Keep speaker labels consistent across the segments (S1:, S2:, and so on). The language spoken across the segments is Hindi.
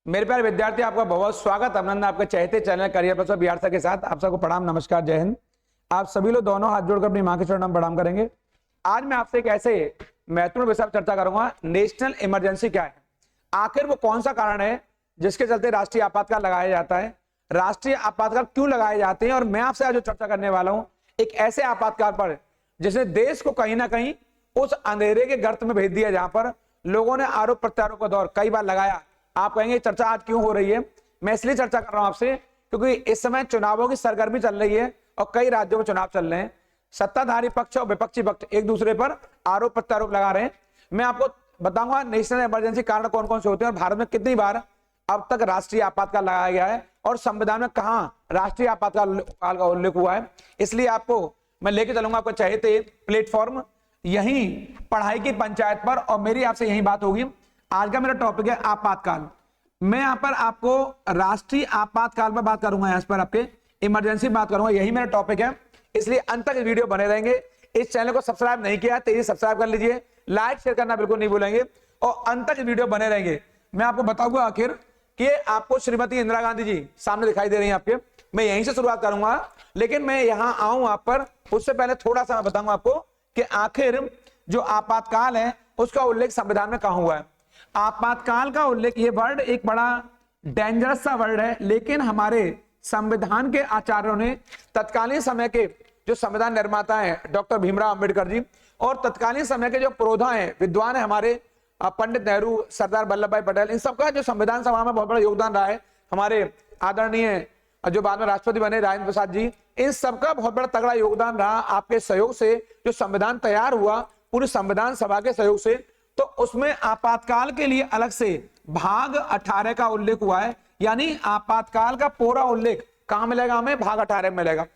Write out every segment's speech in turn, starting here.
S1: मेरे प्यारे विद्यार्थी, आपका बहुत स्वागत अभिनंदन आपके चहते channel career plus Bihar sir के साथ। आप सबको प्रणाम, नमस्कार, जय हिंद। आप सभी लोग दोनों हाथ जोड़कर अपनी मां के चरणों में प्रणाम करेंगे। आज मैं आपसे एक ऐसे महत्वपूर्ण विषय पर चर्चा करूंगा, नेशनल इमरजेंसी क्या है, आखिर वो कौन सा कारण है जिसके चलते राष्ट्रीय आपातकाल लगाया जाता है, राष्ट्रीय आपातकाल क्यों लगाए जाते हैं। और मैं आपसे आज जो चर्चा करने वाला हूं एक ऐसे आपातकाल पर जिसने देश को कहीं ना कहीं उस अंधेरे के गर्त में भेज दिया जहां पर लोगों ने आरोप प्रत्यारोप का दौर कई बार लगाया। आप कहेंगे चर्चा आज क्यों हो रही है, मैं इसलिए चर्चा कर रहा हूं आपसे क्योंकि इस समय चुनावों की सरगर्मी चल रही है और कई राज्यों में चुनाव चल रहे हैं। सत्ताधारी पक्ष और विपक्षी पक्ष एक दूसरे पर आरोप प्रत्यारोप लगा रहे हैं। मैं आपको बताऊंगा नेशनल इमरजेंसी कारण कौन कौन से होते हैं और भारत में कितनी बार अब तक राष्ट्रीय आपातकाल लगाया गया है और संविधान में कहां राष्ट्रीय आपातकाल का उल्लेख हुआ है। इसलिए आपको मैं लेके चलूंगा आपको चाहते प्लेटफॉर्म, यही पढ़ाई की पंचायत पर, और मेरी आपसे यही बात होगी। आज का मेरा टॉपिक है आपातकाल। मैं यहां पर आपको राष्ट्रीय आपातकाल पर बात करूंगा, यहां पर आपके इमरजेंसी बात करूंगा, यही मेरा टॉपिक है। इसलिए अंत तक वीडियो बने रहेंगे। इस चैनल को सब्सक्राइब नहीं किया तेजी सब्सक्राइब कर लीजिए, लाइक शेयर करना बिल्कुल नहीं भूलेंगे और अंत तक वीडियो बने रहेंगे। मैं आपको बताऊंगा आखिर कि आपको श्रीमती इंदिरा गांधी जी सामने दिखाई दे रही हैं आपके, मैं यहीं से शुरुआत करूंगा। लेकिन मैं यहां आऊं आप पर उससे पहले थोड़ा सा मैं बताऊंगा आपको कि आखिर जो आपातकाल है उसका उल्लेख संविधान में कहां हुआ है। आपातकाल का उल्लेख, ये वर्ड एक बड़ा डेंजरस सा वर्ड है, लेकिन हमारे संविधान के आचार्यों ने तत्कालीन समय के जो संविधान निर्माता हैं डॉक्टर भीमराव अंबेडकर जी और तत्कालीन समय के जो पुरोधा हैं विद्वान है हमारे पंडित नेहरू, सरदार वल्लभ भाई पटेल, इन सबका जो संविधान सभा में बहुत बड़ा योगदान रहा है। हमारे आदरणीय जो बाद में राष्ट्रपति बने राजेंद्र प्रसाद जी, इन सबका बहुत बड़ा तगड़ा योगदान रहा। आपके सहयोग से जो संविधान तैयार हुआ पूरी संविधान सभा के सहयोग से, तो उसमें आपातकाल के लिए अलग से भाग 18 का उल्लेख हुआ है। यानी आपातकाल का पूरा उल्लेख कहां मिलेगा हमें, भाग 18 में मिलेगा।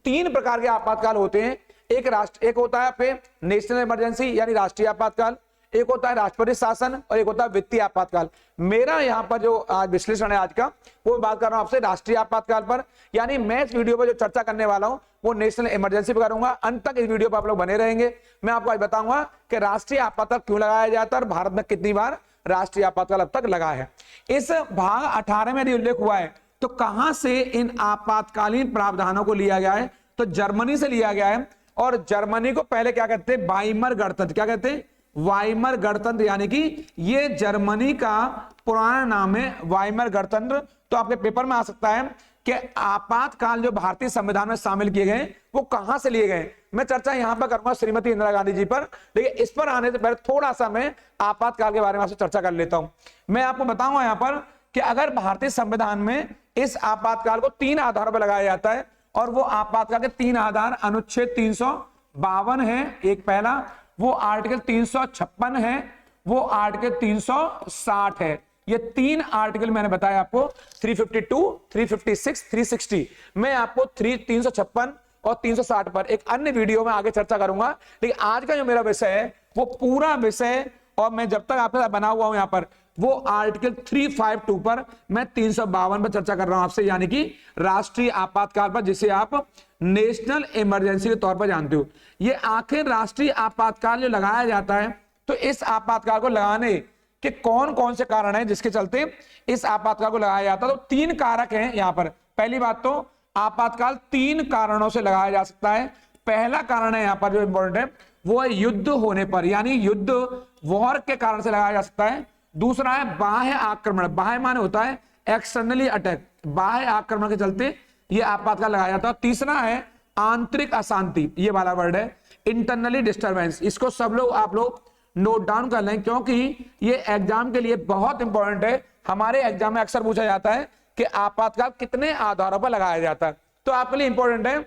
S1: 3 प्रकार के आपातकाल होते हैं। एक होता है पे नेशनल इमरजेंसी यानी राष्ट्रीय आपातकाल, एक होता है राष्ट्रपति शासन और एक होता है वित्तीय आपातकाल। मेरा यहाँ पर जो आज विश्लेषण है आज का, वो बात कर रहा हूं आपसे राष्ट्रीय आपातकाल पर। यानी मैं इस वीडियो पर जो चर्चा करने वाला हूं वो नेशनल इमरजेंसी पर करूंगा। अंत तक इस वीडियो पर आप लोग बने रहेंगे। मैं आपको आज बताऊंगा कि राष्ट्रीय आपातकाल क्यों लगाया जाता है और भारत में कितनी बार राष्ट्रीय आपातकाल अब तक लगा है। इस भाग 18 में यदि उल्लेख हुआ है तो कहां से इन आपातकालीन प्रावधानों को लिया गया है, तो जर्मनी से लिया गया है। और जर्मनी को पहले क्या कहते हैं, वाइमर गणतंत्र, क्या कहते हैं, वाइमर गणतंत्र, यानी कि ये जर्मनी का पुराना नाम है वाइमर गणतंत्र। तो आपके पेपर में आ सकता है कि आपातकाल जो भारतीय संविधान में शामिल किए गए वो कहां से लिए गए। मैं चर्चा यहां पर करूंगा श्रीमती इंदिरा गांधी जी पर, लेकिन इस पर आने से पहले थोड़ा सा मैं आपातकाल के बारे में आपसे चर्चा कर लेता हूं। मैं आपको बताऊंगा यहां पर कि अगर भारतीय संविधान में इस आपातकाल को 3 आधारों पर लगाया जाता है और वो आपातकाल के 3 आधार अनुच्छेद 352 है एक पहला, वो आर्टिकल 356 है, वो आर्टिकल 360 है। ये 3 आर्टिकल मैंने बताया आपको, 352, 356, 360। मैं आपको 356 और 360 पर एक अन्य वीडियो में आगे चर्चा करूंगा। लेकिन आज का जो मेरा विषय है वो पूरा विषय, और मैं जब तक आपके साथ बना हुआ हूं यहां पर, वो आर्टिकल 352 पर, मैं 352 पर चर्चा कर रहा हूं आपसे, यानी कि राष्ट्रीय आपातकाल पर, जिसे आप नेशनल इमरजेंसी के तौर पर जानते हो। ये आखिर राष्ट्रीय आपातकाल जो लगाया जाता है, तो इस आपातकाल को लगाने के कौन कौन से कारण हैं जिसके चलते इस आपातकाल को लगाया जाता है। तो 3 कारक हैं यहां पर। पहली बात तो आपातकाल 3 कारणों से लगाया जा सकता है। पहला कारण है यहां पर जो इंपॉर्टेंट है वो है युद्ध होने पर, यानी युद्ध वॉर के कारण से लगाया जा सकता है। दूसरा है बाह्य आक्रमण, बाह्य माने होता है एक्सटर्नली अटैक, बाह्य आक्रमण के चलते ये आपातकाल लगाया जाता है। तीसरा है आंतरिक अशांति, ये वाला वर्ड है इंटरनली डिस्टर्बेंस। इसको सब लोग आप लोग नोट डाउन कर लें क्योंकि ये एग्जाम के लिए बहुत इंपॉर्टेंट है। हमारे एग्जाम में अक्सर पूछा जाता है कि आपातकाल कितने आधारों पर लगाया जाता है। तो आपके लिए इंपॉर्टेंट है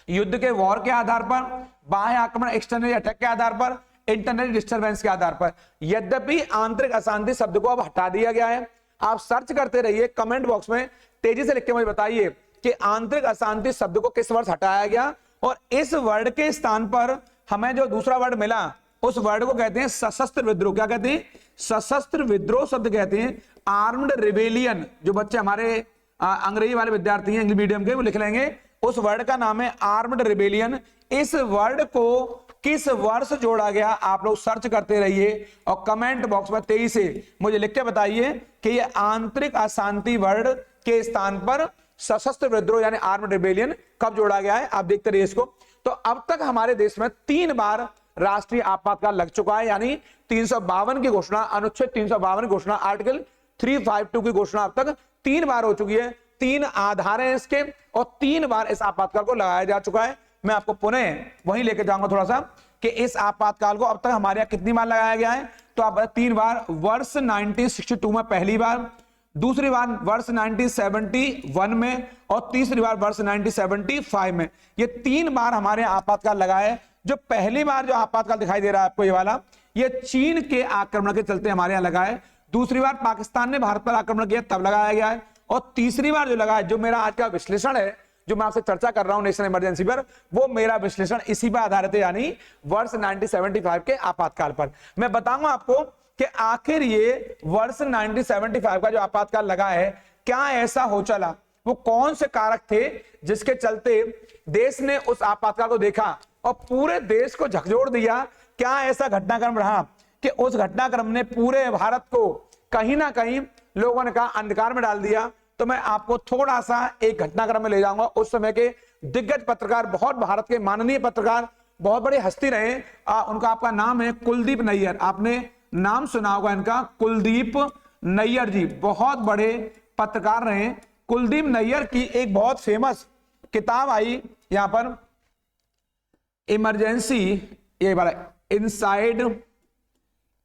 S1: युद्ध के वॉर के आधार पर, बाह्य आक्रमण एक्सटर्नल अटैक के आधार पर, इंटरनल डिस्टर्बेंस के आधार पर। यद्यपि आंतरिक अशांति शब्द को अब हटा दिया गया है। आप सर्च करते रहिए कमेंट बॉक्स में, तेजी से लिख के मुझे बताइए कि आंतरिक अशांति शब्द को किस वर्ष हटाया गया और इस वर्ड के स्थान पर हमें जो दूसरा वर्ड मिला उस वर्ड को कहते हैं सशस्त्र विद्रोह। क्या कहते हैं, सशस्त्र विद्रोह शब्द कहते हैं। आर्म्ड रिबेलियन, जो बच्चे हमारे अंग्रेजी वाले विद्यार्थी हैं इंग्लिश मीडियम के, वो लिख लेंगे, उस वर्ड का नाम है आर्म्ड रिबेलियन। इस वर्ड को किस वर्ष जोड़ा गया, आप लोग सर्च करते रहिए और कमेंट बॉक्स में तेजी से मुझे लिख के बताइए कि ये आंतरिक अशांति वर्ड के स्थान पर सशस्त्र विद्रोह यानी आर्म्ड रिबेलियन कब जोड़ा गया है। आप देखते रहिए इसको। तो अब तक हमारे देश में 3 बार राष्ट्रीय आपातकाल लग चुका है, यानी 352 की घोषणा, अनुच्छेद 352 की घोषणा, आर्टिकल 352 की घोषणा अब तक 3 बार हो चुकी है। 3 आधार हैं इसके और 3 बार इस आपातकाल को लगाया जा चुका है। मैं आपको पुनः वहीं लेके जाऊंगा थोड़ा सा कि इस आपातकाल को अब तक हमारे यहाँ कितनी बार लगाया गया है। तो आप 3 बार, वर्ष 1962 में पहली बार, दूसरी बार वर्ष 1971 में और तीसरी बार वर्ष 1975 में। ये 3 बार हमारे यहाँ आपातकाल लगा है। जो पहली बार जो आपातकाल दिखाई दे रहा है आपको ये वाला, ये चीन के आक्रमण के चलते हमारे यहाँ लगा है। दूसरी बार पाकिस्तान ने भारत पर आक्रमण किया तब लगाया गया है। और तीसरी बार जो लगा है, जो मेरा आज का विश्लेषण है, जो मैं आपसे चर्चा कर रहा हूं नेशनल इमरजेंसी पर, वो मेरा विश्लेषण इसी पर आधारित है, यानी वर्ष 1975 के आपातकाल पर। मैं बताऊंगा आपको कि आखिर ये वर्ष 1975 का जो आपातकाल लगा है, क्या ऐसा हो चला, वो कौन से कारक थे जिसके चलते देश ने उस आपातकाल को देखा और पूरे देश को झकझोर दिया। क्या ऐसा घटनाक्रम रहा कि उस घटनाक्रम ने पूरे भारत को कहीं ना कहीं लोगों ने कहा अंधकार में डाल दिया। तो मैं आपको थोड़ा सा एक घटनाक्रम में ले जाऊंगा। उस समय के दिग्गज पत्रकार, बहुत भारत के माननीय पत्रकार, बहुत बड़ी हस्ती रहे, उनका आपका नाम है कुलदीप नैयर। आपने नाम सुना होगा इनका, कुलदीप नैयर जी, बहुत बड़े पत्रकार रहे। कुलदीप नैयर की एक बहुत फेमस किताब आई यहां पर, इमरजेंसी, ये वाला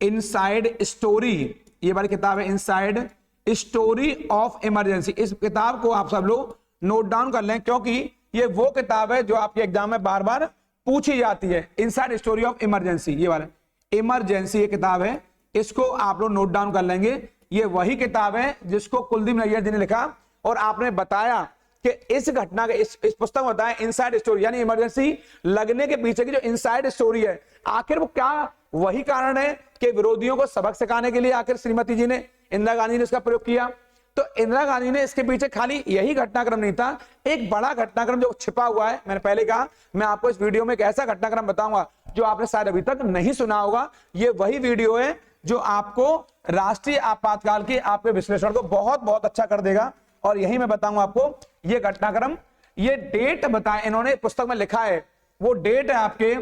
S1: इनसाइड स्टोरी, ये वाली किताब है इनसाइड स्टोरी ऑफ इमरजेंसी। इस किताब को आप सब लोग नोट डाउन कर लें, क्योंकि ये वो किताब है जो आपके एग्जाम में बार बार पूछी जाती है। इनसाइड स्टोरी ऑफ इमरजेंसी, ये वाला इमरजेंसी ये किताब है, इसको आप लोग नोट डाउन कर लेंगे। ये वही किताब है जिसको कुलदीप नैयर जी ने लिखा और आपने बताया कि इस घटना के इस पुस्तक में बताया इनसाइड स्टोरी, यानी इमरजेंसी लगने के पीछे की जो इनसाइड स्टोरी है, आखिर वो क्या वही कारण है कि विरोधियों को सबक सिखाने के लिए आखिर श्रीमती जी ने, इंदिरा गांधी ने इसका प्रयोग किया। तो इंदिरा गांधी ने इसके पीछे खाली यही घटनाक्रम नहीं था, एक बड़ा घटनाक्रम जो छिपा हुआ है। मैंने पहले कहा मैं आपको इस वीडियो में एक ऐसा घटनाक्रम बताऊंगा जो आपने शायद अभी तक नहीं सुना होगा। ये वही वीडियो है जो आपको राष्ट्रीय आपातकाल के आपके विश्लेषण को बहुत बहुत अच्छा कर देगा। और यही मैं बताऊंगा आपको ये घटनाक्रम, ये डेट बताएं, इन्होंने पुस्तक में लिखा है, वो डेट है आपके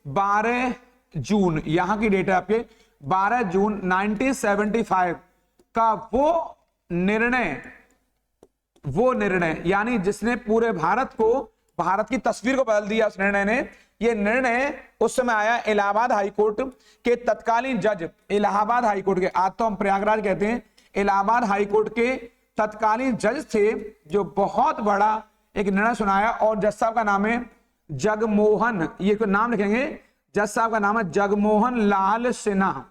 S1: 12 जून, यहां की डेट है आपके 12 जून 1975 का वो निर्णय, यानी जिसने पूरे भारत की तस्वीर को बदल दिया। उस निर्णय ने, ये निर्णय उस समय आया इलाहाबाद हाईकोर्ट के तत्कालीन जज, इलाहाबाद हाईकोर्ट के, आज तो हम प्रयागराज कहते हैं, इलाहाबाद हाईकोर्ट के तत्कालीन जज थे, जो बहुत बड़ा एक निर्णय सुनाया। और जज साहब का नाम है जगमोहन, ये नाम लिखेंगे, जज साहब का नाम है जगमोहन लाल सिन्हा।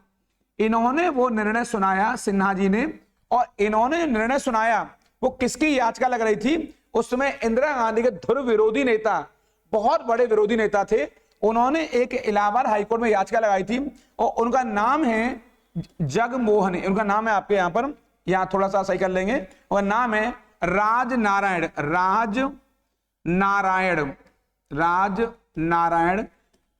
S1: इन्होंने वो निर्णय सुनाया, सिन्हा जी ने, और इन्होंने निर्णय सुनाया, वो किसकी याचिका लग रही थी, उस समय इंदिरा गांधी के ध्रुव विरोधी नेता, बहुत बड़े विरोधी नेता थे, उन्होंने एक इलाहाबाद हाईकोर्ट में याचिका लगाई थी और उनका नाम है जगमोहन, उनका नाम है आपके यहां पर, यहां थोड़ा सा सही कर लेंगे, उनका नाम है राजनारायण।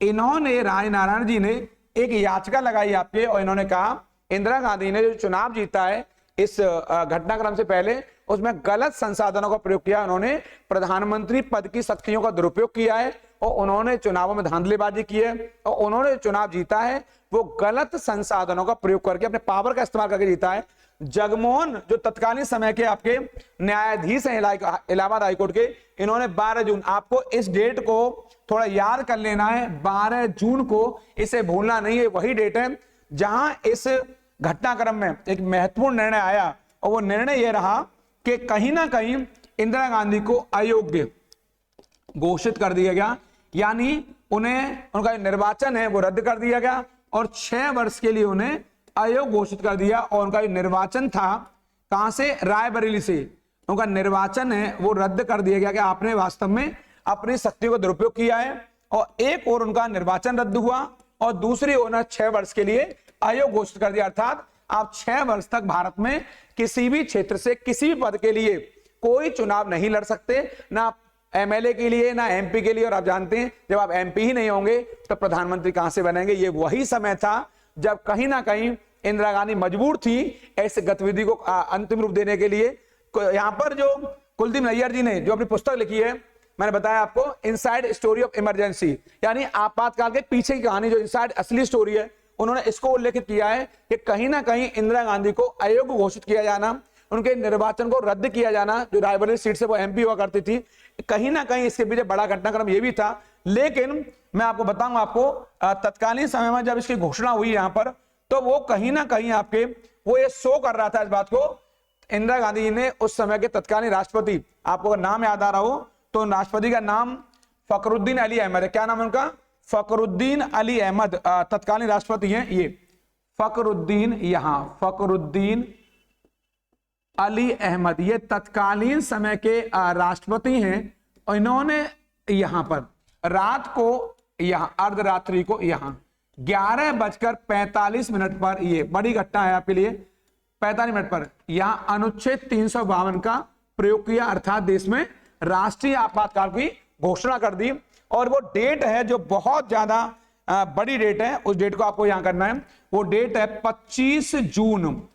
S1: इन्होंने, राजनारायण जी ने एक याचिका लगाई आपके, और इन्होंने कहा इंदिरा गांधी ने जो चुनाव जीता है इस घटनाक्रम से पहले, उसमें गलत संसाधनों का प्रयोग किया, उन्होंने प्रधानमंत्री पद की शक्तियों का दुरुपयोग किया है और उन्होंने चुनावों में धांधलीबाजी की है, और उन्होंने चुनाव जीता है वो गलत संसाधनों का प्रयोग करके, अपने पावर का इस्तेमाल करके जीता है। जगमोहन जो तत्कालीन समय के आपके न्यायाधीश हैं इलाहाबाद हाईकोर्ट के, इन्होंने 12 जून, आपको इस डेट को थोड़ा याद कर लेना है, 12 जून को, इसे भूलना नहीं है, वही डेट है जहां इस घटनाक्रम में एक महत्वपूर्ण निर्णय आया। और वो निर्णय यह रहा कि कहीं ना कहीं इंदिरा गांधी को अयोग्य घोषित कर दिया गया, यानी उनका निर्वाचन है वो रद्द कर दिया गया और 6 वर्ष के लिए उन्हें अयोग्य घोषित कर दिया। और उनका निर्वाचन था कहां से, रायबरेली से, उनका निर्वाचन है वो रद्द कर दिया गया कि आपने वास्तव में अपनी शक्ति को दुरुपयोग किया है। और एक और उनका निर्वाचन रद्द हुआ और दूसरी ओर 6 वर्ष के लिए अयोग्य घोषित कर दिया, अर्थात आप 6 वर्ष तक भारत में किसी भी क्षेत्र से किसी भी पद के लिए कोई चुनाव नहीं लड़ सकते, ना एमएलए के लिए ना एमपी के लिए। और आप जानते हैं जब आप एमपी ही नहीं होंगे तो प्रधानमंत्री कहां से बनेंगे। ये वही समय था जब कहीं ना कहीं इंदिरा गांधी मजबूर थी ऐसे गतिविधि को अंतिम रूप देने के लिए। यहां पर जो कुलदीप नैयर जी ने जो अपनी पुस्तक लिखी है, मैंने बताया आपको इनसाइड स्टोरी ऑफ इमरजेंसी, यानी आपातकाल के पीछे की कहानी, जो इनसाइड असली स्टोरी है, उन्होंने इसको उल्लेखित किया है कि कहीं ना कहीं इंदिरा गांधी को अयोग्य घोषित किया जाना, उनके निर्वाचन को रद्द किया जाना, जो रायबरेली सीट से वो एमपी हुआ करती थी, कहीं ना कहीं इसके पीछे बड़ा घटनाक्रम ये भी था। लेकिन मैं आपको बताऊं, आपको तत्कालीन समय में जब इसकी घोषणा हुई यहां पर, तो वो कहीं ना कहीं आपके वो ये शो कर रहा था इस बात को। इंदिरा गांधी जी ने उस समय के तत्कालीन राष्ट्रपति, आपको अगर नाम याद आ रहा हो तो राष्ट्रपति का नाम फखरुद्दीन अली अहमद है। क्या नाम है उनका? फखरुद्दीन अली अहमद तत्कालीन राष्ट्रपति हैं ये। फखरुद्दीन, यहां फखरुद्दीन अली अहमद, ये तत्कालीन समय के राष्ट्रपति हैं। और इन्होंने यहां पर रात को, यहां अर्धरात्रि को, यहां 11:45 पर, ये बड़ी घटना है आपके लिए, 45 मिनट पर यहां अनुच्छेद 352 का प्रयोग किया, अर्थात देश में राष्ट्रीय आपातकाल की घोषणा कर दी। और वो डेट है जो बहुत ज्यादा बड़ी डेट है, उस डेट को आपको यहां करना है। वो डेट है 25 जून,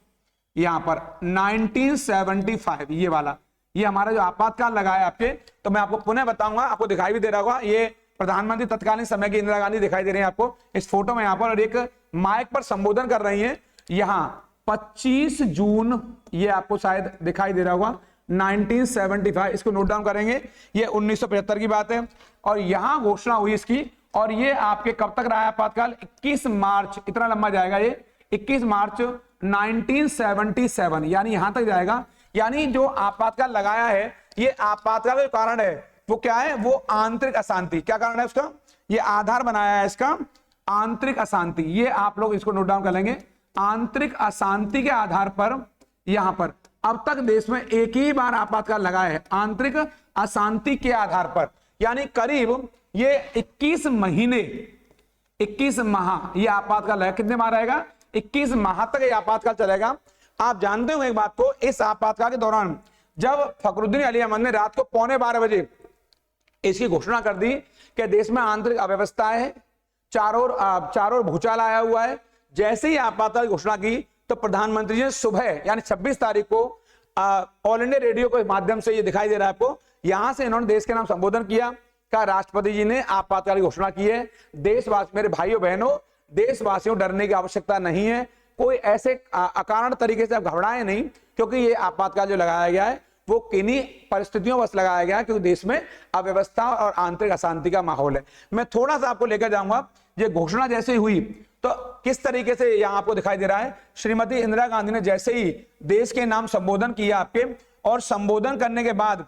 S1: यहां पर 1975, ये वाला, ये हमारा जो आपातकाल लगा है आपके। तो मैं आपको पुनः बताऊंगा, आपको दिखाई भी दे रहा होगा, ये प्रधानमंत्री तत्कालीन समय की इंदिरा गांधी दिखाई दे रही है आपको इस फोटो में यहां पर, और एक माइक पर संबोधन कर रही है। यहां 25 जून, ये आपको शायद दिखाई दे रहा होगा, 1975, इसको नोट डाउन करेंगे। ये 1975 की बात है और यहां घोषणा हुई इसकी। और ये आपके कब तक रहा है आपातकाल? 21 मार्च, इतना लंबा जाएगा ये, 21 मार्च 1977, यानी यहां तक जाएगा। यानी जो आपातकाल लगाया है, ये आपातकाल का कारण है वो क्या है? वो आंतरिक अशांति। क्या कारण है उसका? ये आधार बनाया है इसका, आंतरिक अशांति। ये आप लोग इसको नोट डाउन कर लेंगे। आंतरिक अशांति के आधार पर यहां पर अब तक देश में एक ही बार आपातकाल लगाया है, आंतरिक अशांति के आधार पर। यानी करीब ये 21 महीने, 21 माह ये आपातकाल है। कितने माह रहेगा? 21 माह तक ये आपातकाल चलेगा। आप जानते हो एक बात को, इस आपातकाल के दौरान जब फखरुद्दीन अली अहमद ने रात को 11:15 बजे इसकी घोषणा कर दी कि देश में आंतरिक अव्यवस्था है, चारों ओर भूचाल आया हुआ है, जैसे ही आपातकाल की घोषणा की तो प्रधानमंत्री जी ने सुबह यानी 26 तारीख को ऑल इंडिया रेडियो के माध्यम से, ये दिखाई दे रहा है आपको, यहां से इन्होंने देश के नाम संबोधन किया। का राष्ट्रपति जी ने आपातकाल की घोषणा की है। देशवासी, मेरे भाइयों बहनों, देशवासियों डरने की आवश्यकता नहीं है। कोई ऐसे अकारण तरीके से आप घबराएं नहीं, क्योंकि ये आपातकाल जो लगाया गया है वो किन्हीं परिस्थितियों बस लगाया गया है, क्योंकि देश में अव्यवस्था और आंतरिक अशांति का माहौल है। मैं थोड़ा सा आपको लेकर जाऊंगा, ये घोषणा जैसे हुई तो किस तरीके से यहां आपको दिखाई दे रहा है। श्रीमती इंदिरा गांधी ने जैसे ही देश के नाम संबोधन किया आपके, और संबोधन करने के बाद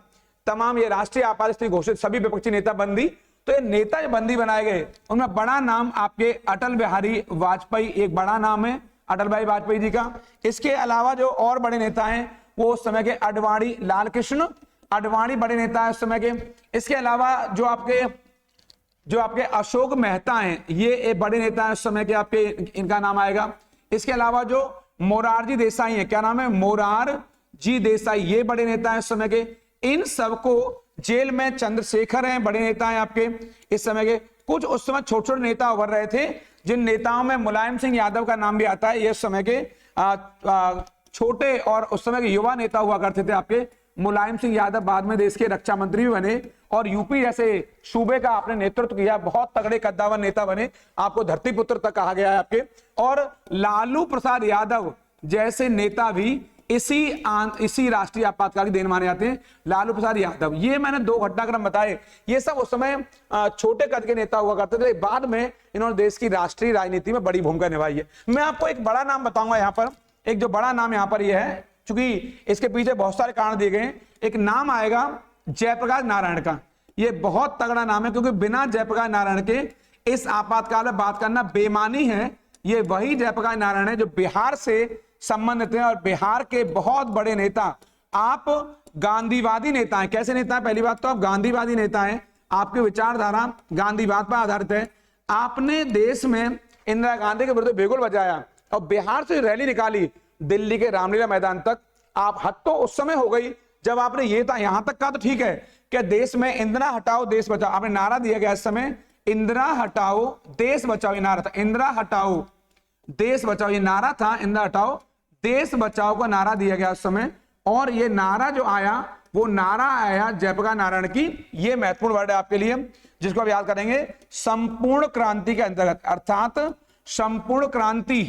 S1: तमाम ये राष्ट्रीय आपात स्थिति घोषित, सभी विपक्षी नेता बंदी, तो ये नेता जो बंदी बनाए गए उनमें बड़ा नाम आपके अटल बिहारी वाजपेयी, एक बड़ा नाम है अटल बिहारी वाजपेयी जी का। इसके अलावा जो और बड़े नेता हैं वो उस समय के अडवाणी, लाल कृष्ण अडवाणी बड़े नेता है उस समय के। इसके अलावा जो आपके अशोक मेहता हैं, ये एक बड़े नेता है उस समय के आपके, इनका नाम आएगा। इसके अलावा जो मोरारजी देसाई है, क्या नाम है? मोरारजी देसाई, ये बड़े नेता है उस समय के। इन सबको जेल में चंद्रशेखर हैं, बड़े नेता हैं आपके इस समय के। कुछ उस समय छोटे छोटे नेता उभर रहे थे, जिन नेताओं में मुलायम सिंह यादव का नाम भी आता है। ये उस समय के छोटे और उस समय के युवा नेता हुआ करते थे आपके। मुलायम सिंह यादव बाद में देश के रक्षा मंत्री भी बने और यूपी जैसे सूबे का आपने नेतृत्व किया, बहुत तगड़े कद्दावर नेता बने, आपको धरती पुत्र तक कहा गया है आपके। और लालू प्रसाद यादव जैसे नेता भी इसी राष्ट्रीय आपातकाल की देन माने जाते हैं। लालू प्रसाद यादव, ये मैंने दो घटनाक्रम बताए, ये सब उस समय छोटे कद के नेता हुआ करते थे। बाद में इन्होंने देश की राष्ट्रीय राजनीति में बड़ी भूमिका निभाई है। मैं आपको एक बड़ा नाम बताऊंगा यहाँ पर, एक जो बड़ा नाम यहाँ पर यह है, क्योंकि इसके पीछे बहुत सारे कारण दिए गए हैं। एक नाम आएगा जयप्रकाश नारायण का। ये बहुत तगड़ा नाम है, क्योंकि बिना जयप्रकाश नारायण के इस आपातकाल में बात करना बेईमानी है। ये वही जयप्रकाश नारायण है जो बिहार से संबंधित हैं और बिहार के बहुत बड़े नेता। आप गांधीवादी नेता हैं। कैसे नेता हैं? पहली बात तो आप गांधीवादी नेता हैं, आपकी विचारधारा गांधीवाद पर आधारित है। आपने देश में इंदिरा गांधी के विरुद्ध बिगुल बजाया और बिहार से रैली निकाली दिल्ली के रामलीला मैदान तक। आप हद तो उस समय हो गई जब आपने ये था, यहां तक का तो ठीक है कि देश में इंदिरा हटाओ देश बचाओ, आपने नारा दिया गया इस समय, इंदिरा हटाओ देश बचाओ, ये नारा था, इंदिरा हटाओ देश बचाओ, ये नारा था, इंदिरा हटाओ देश बचाओ का नारा दिया गया उस समय। और ये नारा जो आया वो नारा आया जयप्रकाश नारायण की, ये महत्वपूर्ण वर्ड है आपके लिए जिसको आप याद करेंगे, संपूर्ण क्रांति के अंतर्गत, अर्थात संपूर्ण क्रांति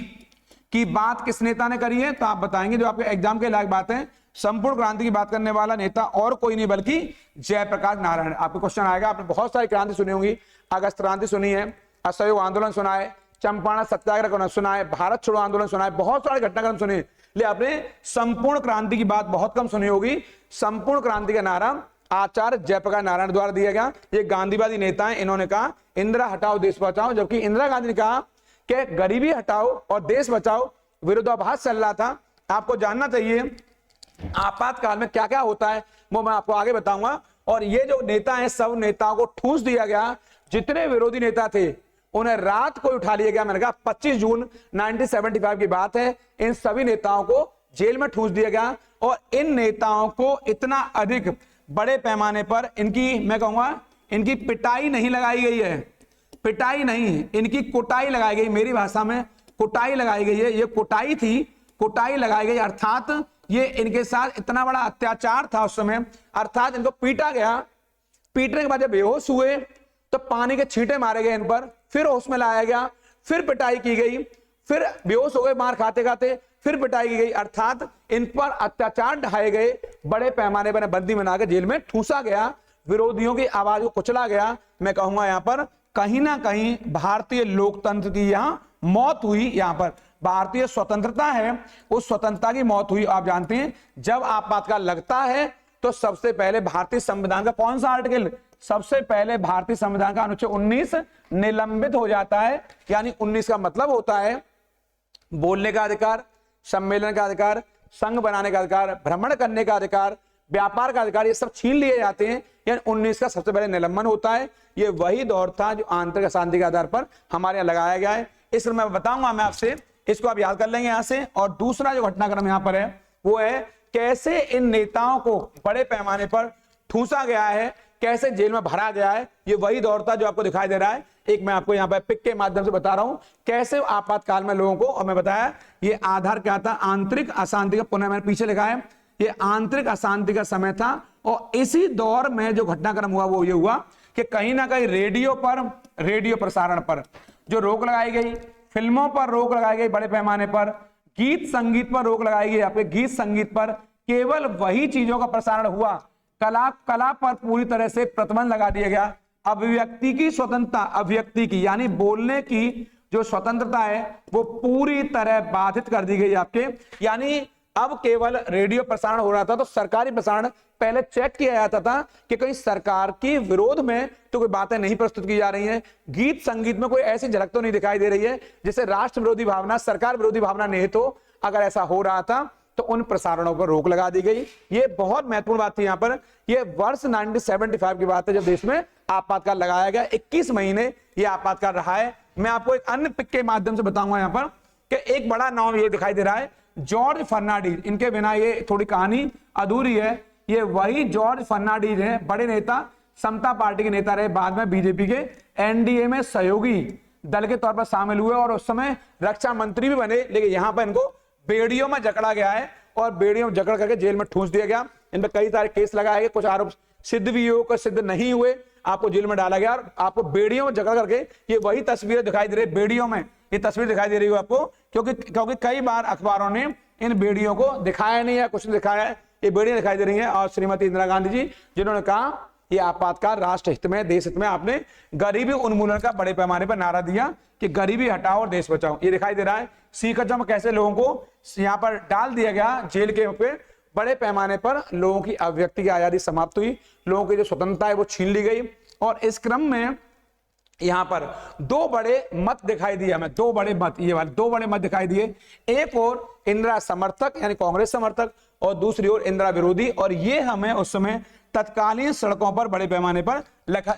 S1: की बात किस नेता ने करी है, तो आप बताएंगे, जो आपके एग्जाम के लायक बात है। संपूर्ण क्रांति की बात करने वाला नेता और कोई नहीं बल्कि जयप्रकाश नारायण। आपको क्वेश्चन आएगा, आपने बहुत सारी क्रांति सुनी होंगी, अगस्त क्रांति सुनी है, असहयोग आंदोलन सुना है, चंपारण सत्याग्रह सुना है, भारत छोड़ो आंदोलन सुना है, बहुत सारे घटनाक्रम सुने, लेकिन आपने संपूर्ण क्रांति की बात बहुत कम सुनी होगी। संपूर्ण क्रांति का नारा आचार्य जयप्रकाश नारायण द्वारा दिया गया। ये गांधीवादी नेता है, इन्होंने कहा इंदिरा हटाओ देश बचाओ, जबकि इंदिरा गांधी ने कहा कि गरीबी हटाओ और देश बचाओ, विरोधाभास चल रहा था। आपको जानना चाहिए आपातकाल में क्या क्या होता है, वो मैं आपको आगे बताऊंगा। और ये जो नेता है, सब नेताओं को ठूस दिया गया, जितने विरोधी नेता थे उन्हें रात को उठा लिया गया। मैंने कहा 25 जून 1975 की बात है, इन सभी नेताओं को जेल में ठूस दिया गया। और इन नेताओं को इतना अधिक बड़े पैमाने पर इनकी, मैं कहूंगा इनकी पिटाई नहीं लगाई गई है, पिटाई नहीं, इनकी कुटाई लगाई गई, मेरी भाषा में कुटाई लगाई गई है, ये कुटाई थी, कुटाई लगाई गई, अर्थात ये इनके साथ इतना बड़ा अत्याचार था उस समय, अर्थात इनको पीटा गया, पीटने के बाद जब बेहोश हुए तो पानी के छींटे मारे गए इन पर, फिर होश में लाया गया, फिर पिटाई की गई, फिर बेहोश हो गए मार खाते खाते, फिर पिटाई की गई, अर्थात इन पर अत्याचार ढाए गए, बड़े पैमाने पर बंदी बनाकर जेल में ठूसा गया, विरोधियों की आवाज को कुचला गया। मैं कहूंगा यहाँ पर कहीं ना कहीं भारतीय लोकतंत्र की यहाँ मौत हुई। यहाँ पर भारतीय स्वतंत्रता है, उस स्वतंत्रता की मौत हुई। आप जानते हैं जब आपातकाल लगता है तो सबसे पहले भारतीय संविधान का कौन सा आर्टिकल, सबसे पहले भारतीय संविधान का अनुच्छेद 19 निलंबित हो जाता है। यानी 19 का मतलब होता है बोलने का अधिकार, सम्मेलन का अधिकार, संघ बनाने का अधिकार, भ्रमण करने का अधिकार, व्यापार का अधिकार, ये सब छीन लिए जाते हैं। यानी 19 का सबसे पहले निलंबन होता है। ये वही दौर था जो आंतरिक अशांति के आधार पर हमारे यहाँ लगाया गया है। इसलिए मैं बताऊंगा मैं आपसे, इसको आप याद कर लेंगे यहाँ से। और दूसरा जो घटनाक्रम यहाँ पर है वो है कैसे इन नेताओं को बड़े पैमाने पर ठूसा गया है, कैसे जेल में भरा गया है। ये वही दौर था जो आपको दिखाई दे रहा है। एक मैं आपको यहाँ पर पिक के माध्यम से बता रहा हूं कैसे आपातकाल में लोगों को, और मैं बताया ये आधार क्या था, आंतरिक अशांति का, पुनः मैंने पीछे लिखा है, ये आंतरिक अशांति का समय था। और इसी दौर में जो घटनाक्रम हुआ वो ये हुआ कि कहीं ना कहीं रेडियो पर, रेडियो प्रसारण पर जो रोक लगाई गई, फिल्मों पर रोक लगाई गई बड़े पैमाने पर, गीत संगीत पर रोक लगाई गई। आपके गीत संगीत पर केवल वही चीजों का प्रसारण हुआ, कला पर पूरी तरह से प्रतिबंध लगा दिया गया। अभिव्यक्ति की स्वतंत्रता, अभिव्यक्ति की यानी बोलने की जो स्वतंत्रता है वो पूरी तरह बाधित कर दी गई आपके। यानी अब केवल रेडियो प्रसारण हो रहा था तो सरकारी प्रसारण पहले चेक किया जाता था कि कहीं सरकार के विरोध में तो कोई बातें नहीं प्रस्तुत की जा रही हैं। गीत संगीत में कोई ऐसी झलक तो नहीं दिखाई दे रही है जिससे राष्ट्र विरोधी भावना, सरकार विरोधी भावना निहित हो। अगर ऐसा हो रहा था तो उन प्रसारणों पर रोक लगा दी गई। ये बहुत महत्वपूर्ण बात थी यहाँ पर। ये वर्ष 1975 की बात है जब देश में आपातकाल लगाया गया। 21 महीने ये आपातकाल रहा है। मैं आपको एक अन्य पिक के माध्यम से बताऊंगा यहाँ पर कि एक बड़ा नाम ये दिखाई दे रहा है, जॉर्ज फर्नांडीज। इनके बिना ये थोड़ी कहानी अधूरी है। ये वही जॉर्ज फर्नांडीज हैं, बड़े नेता, समता पार्टी के नेता रहे, बाद में बीजेपी के एनडीए में सहयोगी दल के तौर पर शामिल हुए और उस समय रक्षा मंत्री भी बने। लेकिन यहाँ पर इनको बेड़ियों में जकड़ा गया है और बेड़ियों में जकड़ करके जेल में ठूंस दिया गया। इन पर कई सारे केस लगाए गए, कुछ आरोप सिद्ध भी हुए, कुछ सिद्ध नहीं हुए, आपको जेल में डाला गया। आपको बेड़ियों में जकड़ करके ये वही तस्वीरें दिखाई दे रही है, बेड़ियों में ये तस्वीर दिखाई दे रही है आपको, क्योंकि कई बार अखबारों ने इन बेड़ियों को दिखाया नहीं है, कुछ नहीं दिखाया है। ये बेड़ियां दिखाई दे रही हैं और श्रीमती इंदिरा गांधी जी जिन्होंने कहा ये आपातकाल राष्ट्र हित में, देश हित में, आपने गरीबी उन्मूलन का बड़े पैमाने पर नारा दिया कि गरीबी हटाओ और देश बचाओ। ये दिखाई दे रहा है सीकरजों में कैसे लोगों को यहाँ पर डाल दिया गया जेल के पे। बड़े पैमाने पर लोगों की अभिव्यक्ति की आजादी समाप्त हुई, लोगों की जो स्वतंत्रता है वो छीन ली गई। और इस क्रम में यहां पर दो बड़े मत दिखाई दिए हमें, दो बड़े मत, ये वाले दो बड़े मत दिखाई दिए। एक और इंदिरा समर्थक यानी कांग्रेस समर्थक और दूसरी ओर इंदिरा विरोधी। और ये हमें उस समय तत्कालीन सड़कों पर बड़े पैमाने पर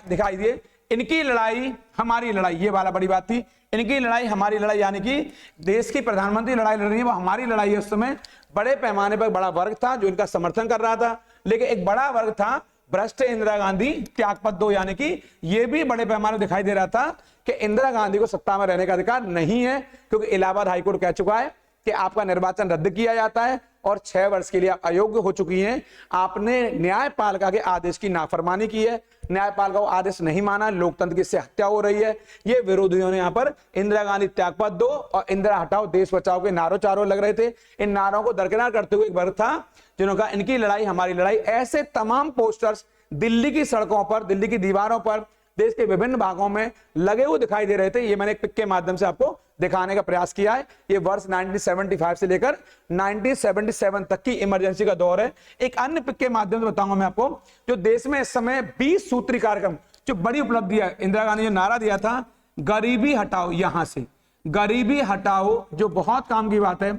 S1: दिखाई दिए। इनकी लड़ाई हमारी लड़ाई, ये वाला बड़ी बात थी। इनकी लड़ाई हमारी लड़ाई, यानी कि देश की प्रधानमंत्री लड़ाई लड़ रही है वो हमारी लड़ाई है। उस समय बड़े पैमाने पर बड़ा वर्ग था जो इनका समर्थन कर रहा था, लेकिन एक बड़ा वर्ग था भ्रष्ट इंदिरा गांधी त्यागपत्र दो, यानी कि यह भी बड़े पैमाने पर दिखाई दे रहा था कि इंदिरा गांधी को सत्ता में रहने का अधिकार नहीं है, क्योंकि इलाहाबाद हाईकोर्ट कह चुका है कि आपका निर्वाचन रद्द किया जाता है और 6 वर्ष के लिए आप अयोग्य हो चुकी हैं। आपने न्यायपालिका के आदेश की नाफरमानी की है, न्यायपालिका को आदेश नहीं माना, लोकतंत्र की इससे हत्या हो रही है। ये विरोधियों ने यहाँ पर इंदिरा गांधी त्यागपत्र दो और इंदिरा हटाओ देश बचाओ के नारों चारों लग रहे थे। इन नारों को दरकिनार करते हुए एक वर्ग था जिन्होंने कहा इनकी लड़ाई हमारी लड़ाई। ऐसे तमाम पोस्टर्स दिल्ली की सड़कों पर, दिल्ली की दीवारों पर, देश के विभिन्न भागों में लगे हुए दिखाई दे रहे थे। ये मैंने एक पिक के माध्यम से आपको दिखाने का प्रयास किया है। ये वर्ष 1975 से लेकर 1977 तक की इमरजेंसी का दौर है। एक अन्य पिक के माध्यम से बताऊंगा मैं आपको, जो देश में इस समय 20 सूत्री कार्यक्रम, जो बड़ी उपलब्धि है, इंदिरा गांधी ने नारा दिया था गरीबी हटाओ, यहां से गरीबी हटाओ, जो बहुत काम की बात है,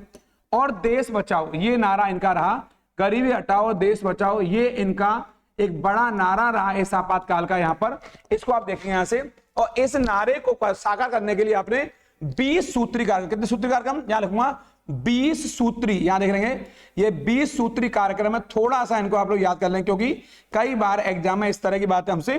S1: और देश बचाओ, ये नारा इनका रहा। गरीबी हटाओ देश बचाओ, ये इनका एक बड़ा नारा रहा इस आपातकाल का। यहां पर इसको आप देखेंगे यहां से, और इस नारे को साकार करने के लिए आपने 20 सूत्री कार्यक्रम, कितने सूत्री कार्यक्रम यहां लिखूंगा 20 सूत्री, यहां देख लेंगे ये 20 सूत्री कार्यक्रम है। थोड़ा सा इनको आप लोग याद कर लें, क्योंकि कई बार एग्जाम में इस तरह की बातें हमसे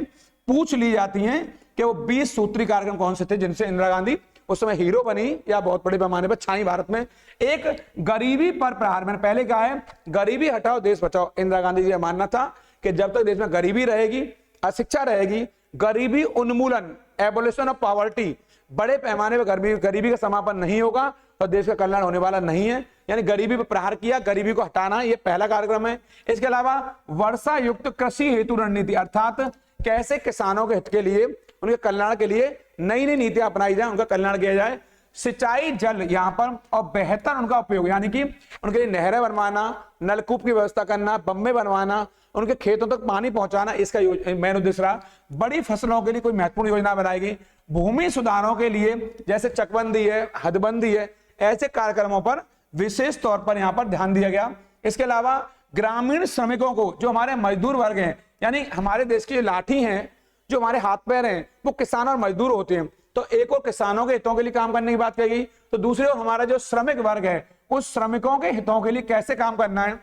S1: पूछ ली जाती हैं कि वो 20 सूत्री कार्यक्रम कौन से थे जिनसे इंदिरा गांधी उस समय हीरो बनी या बहुत बड़े पैमाने पर छाई भारत में। एक गरीबी पर प्रहार, मैंने पहले कहा है गरीबी हटाओ देश बचाओ। इंदिरा गांधी जी का मानना था कि जब तक देश में गरीबी रहेगी, अशिक्षा रहेगी, गरीबी उन्मूलन, एबोलिशन ऑफ पॉवर्टी, बड़े पैमाने पर गरीबी का समापन नहीं होगा और देश का कल्याण होने वाला नहीं है। यानी गरीबी पर प्रहार किया, गरीबी को हटाना, ये पहला कार्यक्रम है। इसके अलावा वर्षा युक्त कृषि हेतु रणनीति, अर्थात कैसे किसानों के हित के लिए, उनके कल्याण के लिए नई नई नीतियां अपनाई जाए, उनका कल्याण किया जाए। सिंचाई जल यहां पर और बेहतर उनका उपयोग, यानी कि उनके लिए नहरें बनवाना, नलकूप की व्यवस्था करना, बम्बे बनवाना, उनके खेतों तक पानी पहुंचाना, इसका मेन उद्देश्य रहा। बड़ी फसलों के लिए कोई महत्वपूर्ण योजना बनाएगी। भूमि सुधारों के लिए जैसे चकबंदी है, हदबंदी है, ऐसे कार्यक्रमों पर विशेष तौर पर यहां पर ध्यान दिया गया। इसके अलावा ग्रामीण श्रमिकों को, जो हमारे मजदूर वर्ग हैं, यानी हमारे देश की लाठी हैं, जो हमारे हाथ पैर हैं, वो किसान और मजदूर होते हैं। तो एक और किसानों के हितों के लिए काम करने की बात कही गई, तो दूसरी ओर हमारा जो श्रमिक वर्ग है, उस श्रमिकों के हितों के लिए कैसे काम करना है,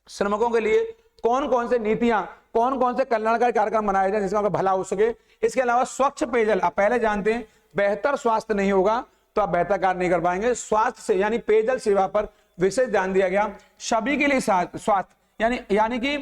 S1: श्रमिकों के लिए कौन कौन से नीतियां, कौन कौन से कल्याणकारी कार्यक्रम बनाए जाए जिसका भला हो सके। इसके अलावा स्वच्छ पेयजल, आप पहले जानते हैं बेहतर स्वास्थ्य नहीं होगा तो आप बेहतर कार्य नहीं कर पाएंगे। स्वास्थ्य से यानी पेयजल सेवा पर विशेष ध्यान दिया गया। सभी के लिए स्वास्थ्य यानी कि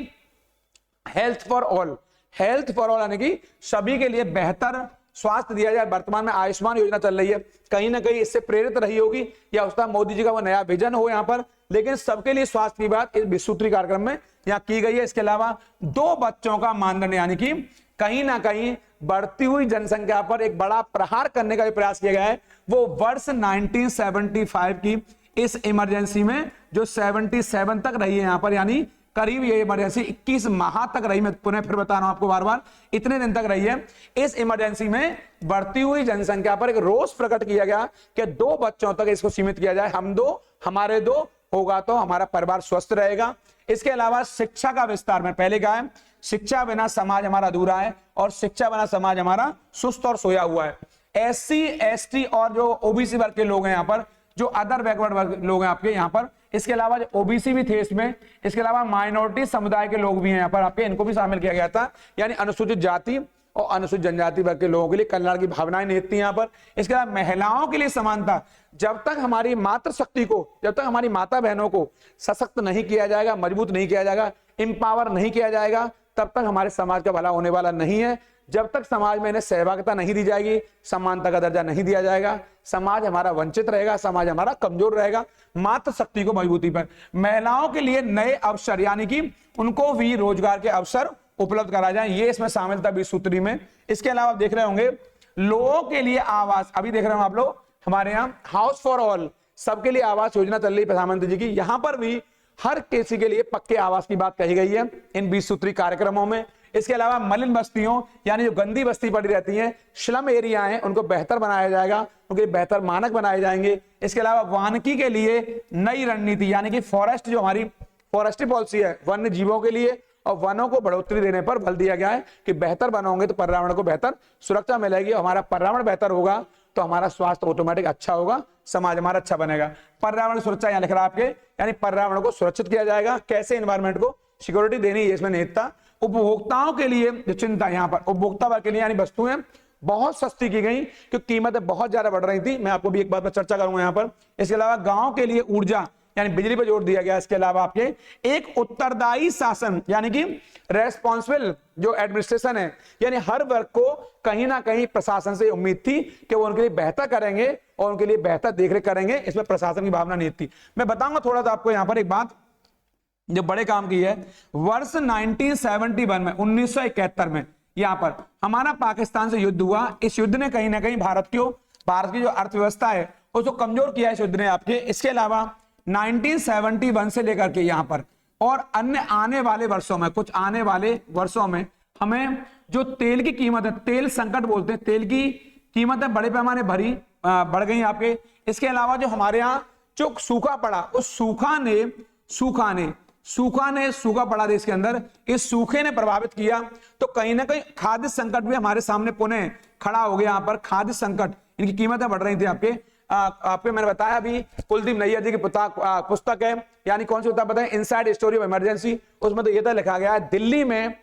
S1: health for all, health for all यानी कि सभी के लिए बेहतर स्वास्थ्य दिया जाए। वर्तमान में आयुष्मान योजना चल रही है, कहीं ना कहीं इससे प्रेरित रही होगी या उसका मोदी जी का वो नया विजन हो यहाँ पर, लेकिन सबके लिए स्वास्थ्य की बात इस 20 सूत्री कार्यक्रम में यहाँ की गई है। इसके अलावा 2 बच्चों का मानदंड, यानी कि कहीं ना कहीं बढ़ती हुई जनसंख्या पर एक बड़ा प्रहार करने का भी प्रयास किया गया है। वो वर्ष 1975 की इस इमरजेंसी में जो 77 तक रही है यहाँ पर, यानी करीब ये इमरजेंसी 21 माह तक रही। मैं पुनः फिर बता रहा हूं आपको बार बार, इतने दिन तक रही है। इस इमरजेंसी में बढ़ती हुई जनसंख्या पर एक रोष प्रकट किया गया कि 2 बच्चों तक इसको सीमित किया जाए। हम 2 हमारे 2 होगा तो हमारा परिवार स्वस्थ रहेगा। इसके अलावा शिक्षा का विस्तार, में पहले कहा है शिक्षा बिना समाज हमारा अधूरा है और शिक्षा बिना समाज हमारा सुस्त और सोया हुआ है। SC ST और जो OBC वर्ग के लोग हैं यहाँ पर, जो अदर बैकवर्ड वर्ग लोग हैं आपके यहाँ पर, इसके अलावा जो OBC भी थे इसमें, इसके अलावा माइनॉरिटी समुदाय के लोग भी हैं यहाँ पर आपके, इनको भी शामिल किया गया था। यानी अनुसूचित जाति और अनुसूचित जनजाति वर्ग के लोगों के लिए कल्याण की भावनाएं निहित थी यहाँ पर। इसके अलावा महिलाओं के लिए समानता, जब तक हमारी मातृशक्ति को, जब तक हमारी माता बहनों को सशक्त नहीं किया जाएगा, मजबूत नहीं किया जाएगा, एम्पावर नहीं किया जाएगा, तब तक हमारे समाज का भला होने वाला नहीं है। जब तक समाज में इन्हें सहभागिता नहीं दी जाएगी, समानता का दर्जा नहीं दिया जाएगा, समाज हमारा वंचित रहेगा, समाज हमारा कमजोर रहेगा। मातृशक्ति को मजबूती पर महिलाओं के लिए नए अवसर, यानी कि उनको भी रोजगार के अवसर उपलब्ध कराए जाए, ये इसमें शामिल था 20 सूत्री में। इसके अलावा आप देख रहे होंगे लोगों के लिए आवास, अभी देख रहे हो आप लोग हमारे यहाँ हाउस फॉर ऑल, सबके लिए आवास योजना चल रही है प्रधानमंत्री जी की। यहां पर भी हर किसी के लिए पक्के आवास की बात कही गई है इन 20 सूत्री कार्यक्रमों में। इसके अलावा मलिन बस्तियों, यानी जो गंदी बस्ती पड़ी रहती है, स्लम एरिया है, उनको बेहतर बनाया जाएगा, उनके बेहतर मानक बनाए जाएंगे। इसके अलावा वानिकी के लिए नई रणनीति, यानी कि फॉरेस्ट, जो हमारी फॉरेस्ट्री पॉलिसी है, वन्य जीवों के लिए और वनों को बढ़ोतरी देने पर बल दिया गया है कि बेहतर वन होंगे तो पर्यावरण को बेहतर सुरक्षा मिलेगी। हमारा पर्यावरण बेहतर होगा तो हमारा स्वास्थ्य ऑटोमेटिक अच्छा होगा, समाज हमारा अच्छा बनेगा। पर्यावरण सुरक्षा यहाँ लिख रहा है आपके, यानी पर्यावरण को सुरक्षित किया जाएगा। कैसे? एनवायरमेंट को सिक्योरिटी देनी है इसमें निहित था। उपभोक्ताओं के लिए जो चिंता यहाँ पर उपभोक्ता वर्ग के लिए यानी वस्तुएं बहुत सस्ती की गई क्योंकि कीमतें बहुत ज्यादा बढ़ रही थी। मैं आपको भी एक बात पर चर्चा करूंगा यहाँ पर। इसके अलावा गांव के लिए ऊर्जा यानी बिजली पर जोर दिया गया। इसके अलावा आपके एक उत्तरदायी शासन यानी कि रेस्पॉन्सिबल जो एडमिनिस्ट्रेशन है, यानी हर वर्ग को कहीं ना कहीं प्रशासन से उम्मीद थी कि वो उनके लिए बेहतर करेंगे और उनके लिए बेहतर देखरेख करेंगे। इसमें प्रशासन की भावना नहीं थी। मैं बताऊंगा थोड़ा सा आपको यहाँ पर एक बात जो बड़े काम की है। वर्ष 1971 में 1971 में यहां पर हमारा पाकिस्तान से युद्ध हुआ। इस युद्ध ने कहीं ना कहीं भारत की जो अर्थव्यवस्था है उसको कमजोर किया इस युद्ध ने आपके। इसके अलावा 1971 से लेकर के यहां पर और अन्य आने वाले वर्षों में, कुछ आने वाले वर्षों में हमें जो तेल की कीमत है, तेल संकट बोलते हैं, तेल की कीमतें बड़े पैमाने बढ़ गई आपके। इसके अलावा जो हमारे यहाँ जो सूखा पड़ा, उस सूखा पड़ा देश के अंदर, इस सूखे ने प्रभावित किया। तो कहीं ना कहीं खाद्य संकट भी हमारे सामने पुनः खड़ा हो गया। यहाँ पर खाद्य संकट, इनकी कीमतें बढ़ रही थी आपके मैंने बताया अभी कुलदीप नैय्यर जी की पुस्तक है, यानी कौन सी पुस्तक बताएं, इनसाइड स्टोरी ऑफ इमरजेंसी। उसमें तो ये तो लिखा गया है दिल्ली में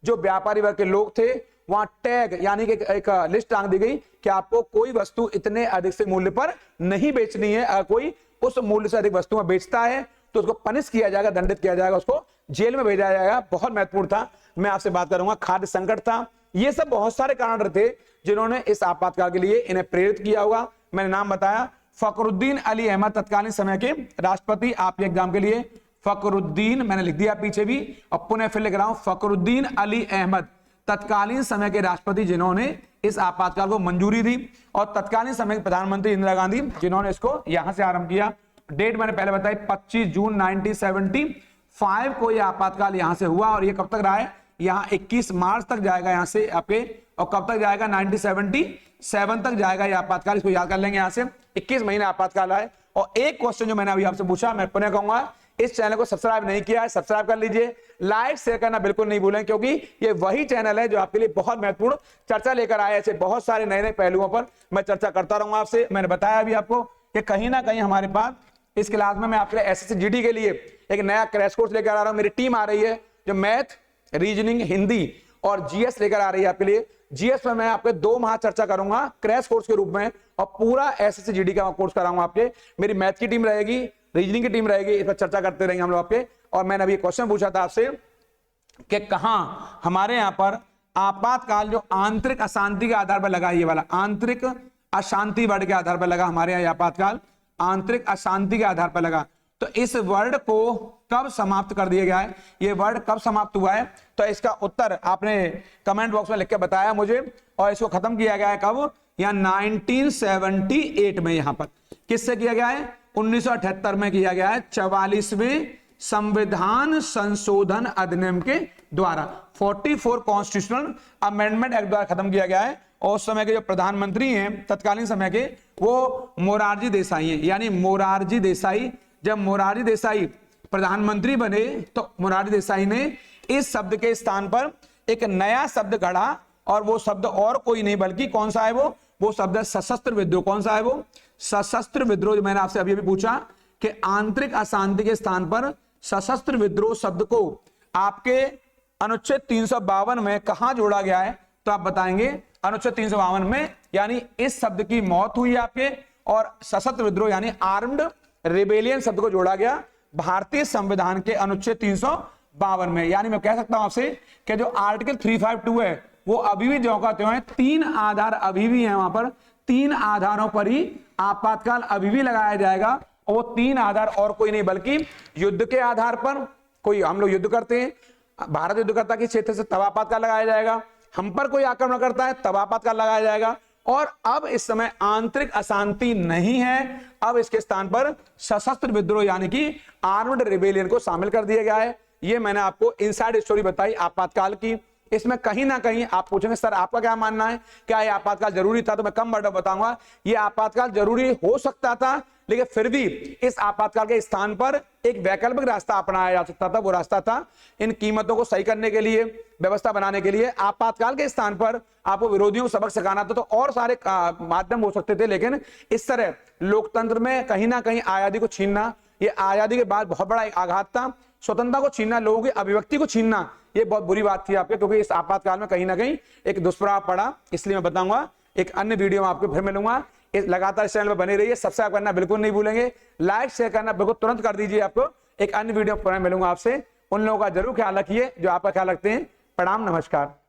S1: जो व्यापारी वर्ग के लोग थे वहां टैग यानी कि एक लिस्ट टांग दी गई कि आपको कोई वस्तु इतने अधिक से मूल्य पर नहीं बेचनी है। अगर कोई उस मूल्य से अधिक वस्तुएं बेचता है तो उसको पनिश किया जाएगा, दंडित किया जाएगा, उसको जेल में भेजा जाएगा। बहुत महत्वपूर्ण था। मैं आपसे बात करूंगा खाद्य संकट था। ये सब बहुत सारे कारण थे जिन्होंने इस आपातकाल के लिए इन्हें प्रेरित किया होगा। मैंने नाम बताया फखरुद्दीन अली अहमद, तत्कालीन समय के राष्ट्रपति। आपके एग्जाम के लिए फखरुद्दीन मैंने लिख दिया पीछे भी और पुनः फिर लिख रहा हूं, फखरुद्दीन अली अहमद तत्कालीन समय के राष्ट्रपति जिन्होंने इस आपातकाल को मंजूरी दी, और तत्कालीन समय के प्रधानमंत्री इंदिरा गांधी जिन्होंने इसको यहां से आरंभ किया। डेट मैंने पहले बताई 25 जून 1975 को यह आपातकाल यहां से हुआ। और ये कब तक रहा है, यहां 21 मार्च तक जाएगा यहां से आपके, और कब तक जाएगा 1977 तक जाएगा यह आपातकाल। इसको याद कर लेंगे। यहां से 21 महीने आपातकाल आए। और एक क्वेश्चन जो मैंने अभी आपसे पूछा, मैं पुनः कहूंगा, इस चैनल को सब्सक्राइब नहीं किया है, सब्सक्राइब कर लीजिए। लाइक शेयर करना बिल्कुल नहीं भूलें, क्योंकि ये वही चैनल है जो आपके लिए बहुत महत्वपूर्ण चर्चा लेकर आया है। ऐसे बहुत सारे नए नए पहलुओं पर मैं चर्चा करता रहूंगा आपसे। मैंने बताया अभी आपको कि कहीं ना कहीं हमारे पास इस क्लास में मैं आपके एसएससी जीडी के लिए एक नया क्रैश कोर्स लेकर आ रहा हूं। मेरी टीम आ रही है जो मैथ, रीजनिंग, हिंदी और जीएस लेकर आ रही है आपके लिए। जीएस में मैं आपके 2 माह चर्चा करूंगा क्रैश कोर्स के रूप में, और पूरा एसएससी जीडी का कोर्स कराऊंगा आपके। मेरी मैथ की टीम रहेगी, रीजनिंग की टीम रहेगी, इस पर चर्चा करते रहेंगे हम लोग आपके। और मैंने अभी क्वेश्चन पूछा था आपसे कि कहां हमारे यहां पर आपातकाल जो आंतरिक अशांति के आधार पर लगा, ये वाला आंतरिक अशांति वर्ड के आधार पर लगा हमारे यहाँ आपातकाल, आंतरिक अशांति के आधार पर लगा। तो इस वर्ड को कब समाप्त कर दिया गया है, ये वर्ड कब समाप्त हुआ है, तो इसका उत्तर आपने कमेंट बॉक्स में लिख के बताया मुझे। और इसको खत्म किया गया है कब, यहाँ 1978 में। यहां पर किससे किया गया है, 1978 में किया गया है 44वें संविधान संशोधन अधिनियम के द्वारा, 44 कॉन्स्टिट्यूशनल अमेंडमेंट एक्ट द्वारा खत्म किया गया है। और उस समय के जो प्रधानमंत्री हैं तत्कालीन समय के, वो मोरारजी देसाई हैं। यानी मोरारजी देसाई, जब मोरारजी देसाई प्रधानमंत्री बने तो मोरारजी देसाई ने इस शब्द के स्थान पर एक नया शब्द गढ़ा, और वो शब्द और कोई नहीं बल्कि कौन सा है, वो शब्द है सशस्त्र विद्रोह। कौन सा है वो, सशस्त्र विद्रोह। जो मैंने आपसे अभी पूछा कि आंतरिक अशांति के स्थान पर सशस्त्र विद्रोह शब्द को आपके अनुच्छेद 352 में कहां जोड़ा गया है, तो आप बताएंगे अनुच्छेद 352 में। यानी इस शब्द की मौत हुई आपके, और सशस्त्र विद्रोह यानी आर्म्ड रिबेलियन शब्द को जोड़ा गया भारतीय संविधान के अनुच्छेद 352 में। यानी मैं कह सकता हूं आपसे कि जो आर्टिकल 352 है वो अभी भी ज्यों का त्यों है। 3 आधार अभी भी हैं वहां पर, 3 आधारों पर ही आपातकाल अभी भी लगाया जाएगा। और वो 3 आधार और कोई नहीं बल्कि युद्ध के आधार पर, कोई हम लोग युद्ध करते हैं, भारत युद्ध करता कि क्षेत्र से, तब आपातकाल लगाया जाएगा। हम पर कोई आक्रमण करता है तब आपातकाल लगाया जाएगा। और अब इस समय आंतरिक अशांति नहीं है, अब इसके स्थान पर सशस्त्र विद्रोह यानी कि आर्म्ड रिबेलियन को शामिल कर दिया गया है। ये मैंने आपको इनसाइड स्टोरी बताई आपातकाल की। इसमें कहीं ना कहीं आप पूछेंगे सर आपका क्या मानना है, क्या ये आपातकाल जरूरी था, तो मैं कम वर्ड में बताऊंगा। ये आपातकाल जरूरी हो सकता था, लेकिन फिर भी इस आपातकाल के स्थान पर एक वैकल्पिक रास्ता अपनाया जा सकता था। वो रास्ता था इन कीमतों को सही करने के लिए, व्यवस्था बनाने के लिए। आपातकाल के स्थान पर आपको विरोधियों को सबक सिखाना था, तो और सारे माध्यम हो सकते थे, लेकिन इस तरह लोकतंत्र में कहीं ना कहीं आजादी को छीनना, ये आजादी के बाद बहुत बड़ा एक आघात था। स्वतंत्रता को छीनना, लोगों की अभिव्यक्ति को छीनना, ये बहुत बुरी बात थी आपके, क्योंकि इस आपातकाल में कहीं ना कहीं एक दुष्प्रभाव पड़ा। इसलिए मैं बताऊंगा, एक अन्य वीडियो में आपको फिर मिलूंगा। लगातार इस चैनल पर बने रहिए, सब्सक्राइब करना बिल्कुल नहीं भूलेंगे, लाइक शेयर करना बिल्कुल तुरंत कर दीजिए। आपको एक अन्य वीडियो पर मिलूंगा आपसे, उन लोगों का जरूर ख्याल रखिए जो आपका ख्याल रखते हैं। प्रणाम, नमस्कार।